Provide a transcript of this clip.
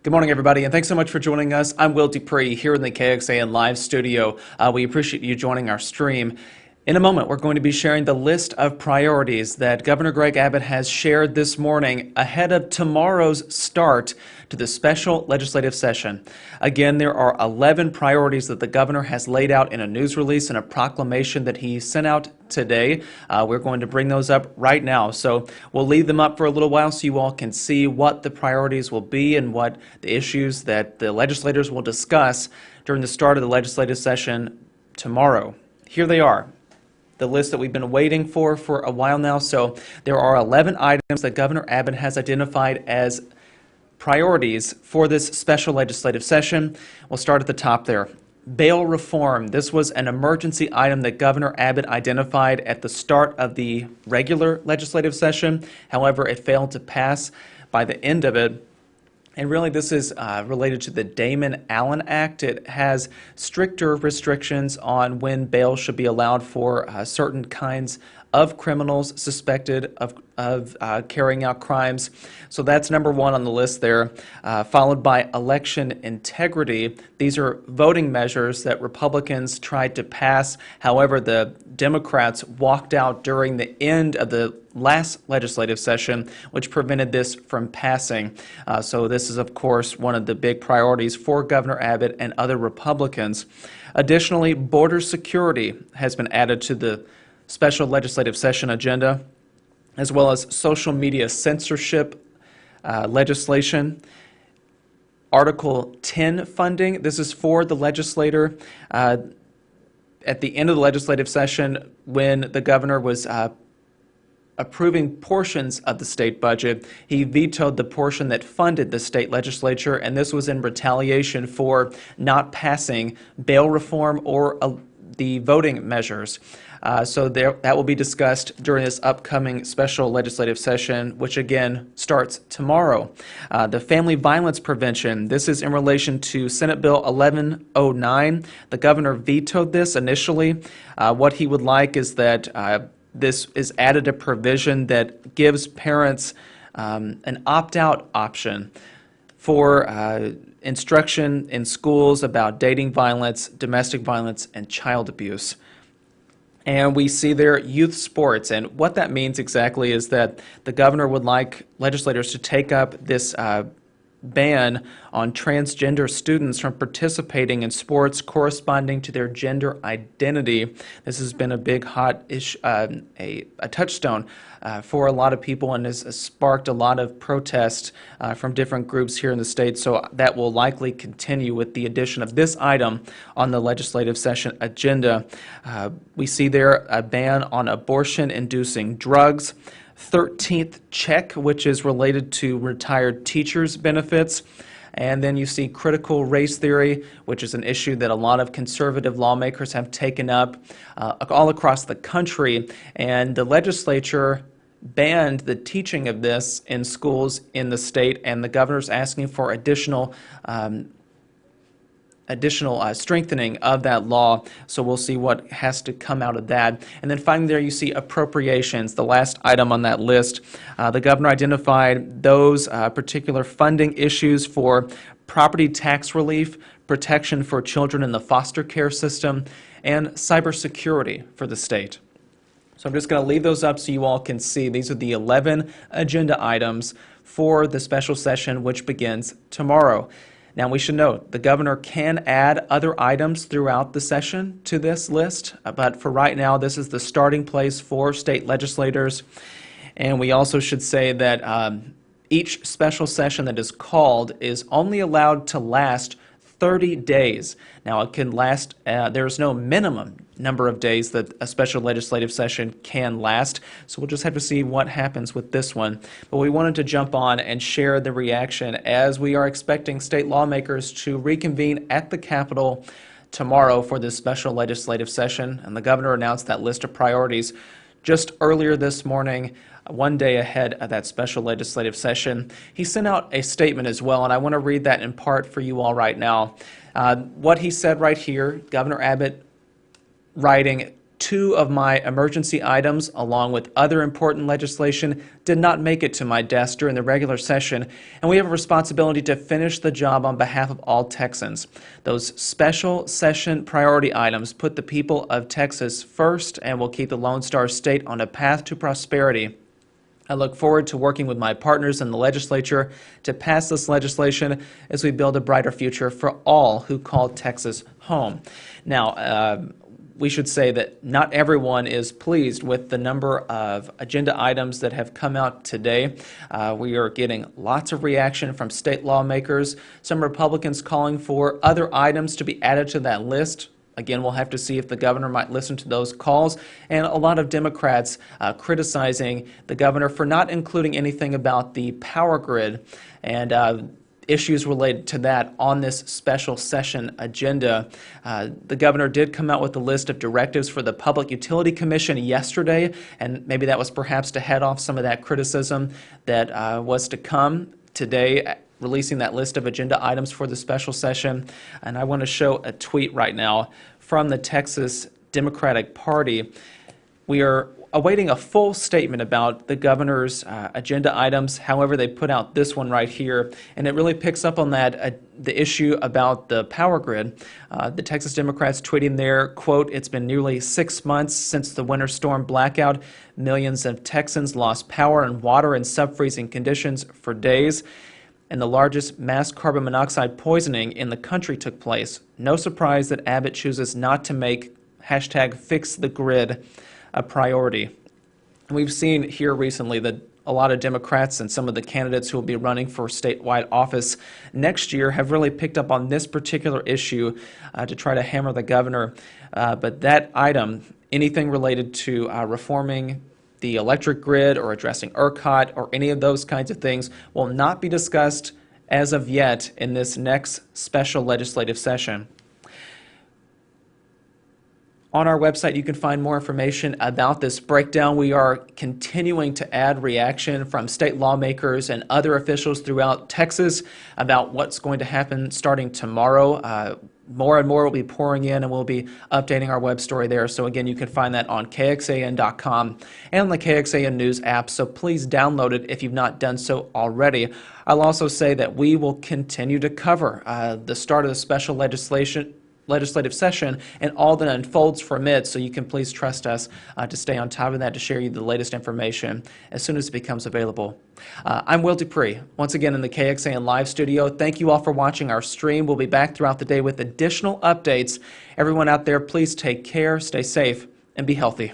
Good morning, everybody, and thanks so much for joining us. I'm Will DuPree here in the KXAN live studio. We appreciate you joining our stream. In a moment, we're going to be sharing the list of priorities that Governor Greg Abbott has shared this morning ahead of tomorrow's start to the special legislative session. Again, there are 11 priorities that the governor has laid out in a news release and a proclamation that he sent out today. We're going to bring those up right now. So we'll leave them up for a little while so you all can see what the priorities will be and what the issues that the legislators will discuss during the start of the legislative session tomorrow. Here they are. The list that we've been waiting for a while now. So there are 11 items that Governor Abbott has identified as priorities for this special legislative session. We'll start at the top there. Bail reform. This was an emergency item that Governor Abbott identified at the start of the regular legislative session. However, it failed to pass by the end of it. And really, this is related to the Damon Allen Act. It has stricter restrictions on when bail should be allowed for certain kinds of criminals suspected of carrying out crimes. So that's number one on the list there, followed by election integrity. These are voting measures that Republicans tried to pass. However, the Democrats walked out during the end of the last legislative session, which prevented this from passing. So this is, of course, one of the big priorities for Governor Abbott and other Republicans. Additionally, border security has been added to the special legislative session agenda, as well as social media censorship legislation. Article 10 funding, this is for the legislator. At the end of the legislative session, when the governor was approving portions of the state budget, he vetoed the portion that funded the state legislature, and this was in retaliation for not passing bail reform or the voting measures. So that will be discussed during this upcoming special legislative session, which again starts tomorrow. The family violence prevention, this is in relation to Senate Bill 1109. The governor vetoed this initially. What he would like is that this is added a provision that gives parents an opt-out option for instruction in schools about dating violence, domestic violence, and child abuse. And we see there youth sports, and what that means exactly is that the governor would like legislators to take up this ban on transgender students from participating in sports corresponding to their gender identity. This has been a big hot issue, a touchstone for a lot of people, and has sparked a lot of protest from different groups here in the state. So that will likely continue with the addition of this item on the legislative session agenda. We see there a ban on abortion-inducing drugs. 13th check, which is related to retired teachers' benefits. And then you see critical race theory, which is an issue that a lot of conservative lawmakers have taken up all across the country. And the legislature banned the teaching of this in schools in the state, and the governor's asking for additional strengthening of that law. So we'll see what has to come out of that. And then finally there you see appropriations, the last item on that list. The governor identified those particular funding issues for property tax relief, protection for children in the foster care system, and cybersecurity for the state. So I'm just going to leave those up so you all can see. These are the 11 agenda items for the special session, which begins tomorrow. Now, we should note, the governor can add other items throughout the session to this list, but for right now, this is the starting place for state legislators. And we also should say that each special session that is called is only allowed to last 30 days. Now, it can last, there's no minimum number of days that a special legislative session can last, so we'll just have to see what happens with this one. But we wanted to jump on and share the reaction as we are expecting state lawmakers to reconvene at the Capitol tomorrow for this special legislative session, and the governor announced that list of priorities just earlier this morning, one day ahead of that special legislative session. He sent out a statement as well, and I want to read that in part for you all right now. What he said right here, Governor Abbott writing 2 of my emergency items, along with other important legislation, did not make it to my desk during the regular session, and we have a responsibility to finish the job on behalf of all Texans. Those special session priority items put the people of Texas first and will keep the Lone Star State on a path to prosperity. I look forward to working with my partners in the legislature to pass this legislation as we build a brighter future for all who call Texas home. Now, we should say that not everyone is pleased with the number of agenda items that have come out today. We are getting lots of reaction from state lawmakers, some Republicans calling for other items to be added to that list. Again, we'll have to see if the governor might listen to those calls, and a lot of Democrats criticizing the governor for not including anything about the power grid and issues related to that on this special session agenda. The governor did come out with a list of directives for the Public Utility Commission yesterday, and maybe that was perhaps to head off some of that criticism that was to come today, releasing that list of agenda items for the special session. And I want to show a tweet right now from the Texas Democratic Party. We are awaiting a full statement about the governor's agenda items. However, they put out this one right here, and it really picks up on that the issue about the power grid. The Texas Democrats tweeting there, quote, "It's been nearly 6 months since the winter storm blackout. Millions of Texans lost power and water in sub-freezing conditions for days, and the largest mass carbon monoxide poisoning in the country took place. No surprise that Abbott chooses not to make #FixTheGrid a priority." We've seen here recently that a lot of Democrats and some of the candidates who will be running for statewide office next year have really picked up on this particular issue to try to hammer the governor. But that item, anything related to reforming the electric grid or addressing ERCOT or any of those kinds of things, will not be discussed as of yet in this next special legislative session. On our website, you can find more information about this breakdown. We are continuing to add reaction from state lawmakers and other officials throughout Texas about what's going to happen starting tomorrow. More and more will be pouring in, and we'll be updating our web story there. So again, you can find that on KXAN.com and on the KXAN News app. So please download it if you've not done so already. I'll also say that we will continue to cover the start of the special legislative session and all that unfolds from it, so you can please trust us to stay on top of that, to share you the latest information as soon as it becomes available. I'm Will DuPree, once again in the KXAN live studio. Thank you all for watching our stream. We'll be back throughout the day with additional updates. Everyone out there, please take care, stay safe, and be healthy.